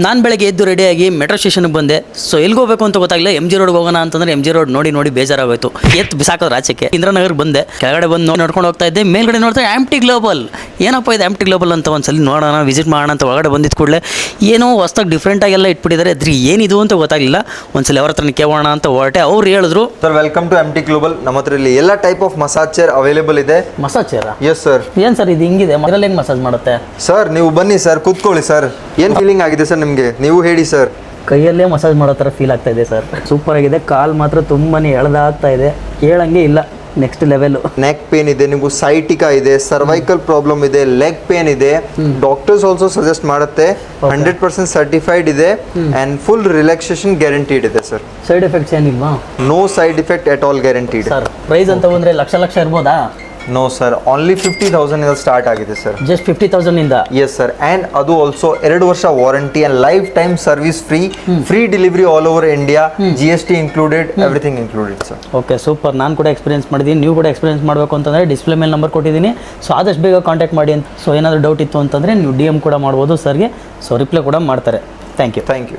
ನಾನು ಬೆಳಗ್ಗೆ ಎದ್ದು ರೆಡಿಯಾಗಿ ಮೆಟ್ರೋ ಸ್ಟೇಷನ್ಗೆ ಬಂದೆ. ಸೊ ಎಲ್ಲಿಗೆ ಹೋಗಬೇಕು ಅಂತ ಗೊತ್ತಾಗಲಿಲ್ಲ. ಎಮ್ ಜಿ ರೋಡ್ಗೆ ಹೋಗೋಣ ಅಂತಂದ್ರೆ ಎಮ್ ಜಿ ರೋಡ್ ನೋಡಿ ಬೇಜಾರಾಗೋಯ್ತು. ಎತ್ತು ಬಿಸಾಕೋದು ಆಚೆಗೆ ಇಂದ್ರಾನಗರ್ಗೆ ಬಂದೆ. ಕೆಳಗಡೆ ಬಂದು ನೋಡ್ಕೊಂಡು ಹೋಗ್ತಾ ಇದ್ದೆ. ಮೇಲ್ಗಡೆ ನೋಡ್ತಾ ಆಂಪ್ಟಿ ಗ್ಲೋಬಲ್. ಏನಪ್ಪ ಇದು ಆಂಪ್ಟಿ ಗ್ಲೋಬಲ್ ಅಂತ ಒಂದ್ಸಲಿ ನೋಡೋಣ, ವಿಸಿಟ್ ಮಾಡೋಣ ಅಂತ ಒಳಗಡೆ ಬಂದಿದ್ದ ಕೂಡಲೇ ಏನೋ ಹೊಸ್ದಾಗಿ ಡಿಫ್ರೆಂಟಾಗೆಲ್ಲ ಇಟ್ಬಿಟ್ಟಿದ್ದಾರೆ. ಅದ್ರ ಏನಿದು ಅಂತ ಗೊತ್ತಾಗಲಿಲ್ಲ. ಒಂದ್ಸಲಿ ಅವ್ರ ಹತ್ರ ಕೇಳೋಣ ಅಂತ ಹೊರಟೆ. ಅವ್ರು ಹೇಳಿದ್ರು, sir welcome to Ampti Global. ನಮ್ಮ ಹತ್ರ ಇಲ್ಲಿ ಎಲ್ಲ type of massage chair available ಇದೆ. ಮಸಾಜ್ ಚೇರಾ? Yes sir. ಏನು ಸರ್ ಇದು ಹಿಂಗಿದೆ? ಮೊದಲೇ ಹೆಂಗೆ ಮಸಾಜ್ ಮಾಡುತ್ತೆ ಸರ್? ನೀವು ಬನ್ನಿ ಸರ್, ಕೂತ್ಕೊಳ್ಳಿ ಸರ್. ಏನು ಫೀಲಿಂಗ್ ಆಗಿದೆ ಸರ್ ನಿಮಗೆ? ನೀವು ಹೇಳಿ ಸರ್. ಕೈಯಲ್ಲೇ ಮಸಾಜ್ ಮಾಡೋ ಥರ ಫೀಲ್ ಆಗ್ತಾ ಇದೆ ಸರ್. ಸೂಪರ್ ಆಗಿದೆ. ಕಾಲು ಮಾತ್ರ ತುಂಬಾ ಎಳೆದಾಗ್ತಾ ಇದೆ, ಕೇಳಂಗೆ ಇಲ್ಲ. Next level. ನೆಕ್ ಪೇನ್ ಇದೆ, ನಿಮಗೂ ಸೈಟಿಕಾ ಇದೆ, ಸರ್ವೈಕಲ್ ಪ್ರಾಬ್ಲಮ್ ಇದೆ, ಲೆಗ್ ಪೇನ್ ಇದೆ. ಡಾಕ್ಟರ್ಸ್ ಆಲ್ಸೋ ಸಜೆಸ್ಟ್ ಮಾಡುತ್ತೆ. 100% ಸರ್ಟಿಫೈಡ್ ಇದೆ ಅಂಡ್ ಫುಲ್ ರಿಲ್ಯಾಕ್ಸೇಷನ್ ಗ್ಯಾರಂಟಿಡ್ ಇದೆ ಸರ್. ಸೈಡ್ ಎಫೆಕ್ಟ್ಸ್ ಏನಿಲ್ವಾ? No side effect at all guaranteed. Sir price ಅಂತ ಬಂದರೆ ಲಕ್ಷ ಇರ್ಬೋದಾ? ನೋ ಸರ್, ಓನ್ಲಿ 50,000 ಇಂದ ಸ್ಟಾರ್ಟ್ ಆಗಿದೆ ಸರ್. ಜಸ್ಟ್ 50,000 ಇಂದ? Yes sir. ಆ್ಯಂಡ್ ಅದು ಆಲ್ಸೋ 2 ವರ್ಷ warranty and lifetime service free delivery all over India, GST included, everything included sir. Okay super. ನಾನು ಕೂಡ ಎಕ್ಸ್ಪೀರಿಯನ್ಸ್ ಮಾಡಿದ್ದೀನಿ, ನೀವು ಕೂಡ ಎಕ್ಸ್ಪೀರಿಯನ್ಸ್ ಮಾಡಬೇಕು ಅಂತಂದರೆ ಡಿಸ್ಪ್ಲೇ ಮೇಲೆ ನಂಬರ್ ಕೊಟ್ಟಿದ್ದೀನಿ. ಸೊ ಆದಷ್ಟು ಬೇಗ ಕಾಂಟ್ಯಾಕ್ಟ್ ಮಾಡಿ ಅಂತ. ಸೊ ಏನಾದರೂ ಡೌಟ್ ಇತ್ತು ಅಂತಂದರೆ ನೀವು DM ಕೂಡ ಮಾಡ್ಬೋದು ಸರ್ಗೆ. ಸೊ ರಿಪ್ಲೈ ಕೂಡ ಮಾಡ್ತಾರೆ. Thank you.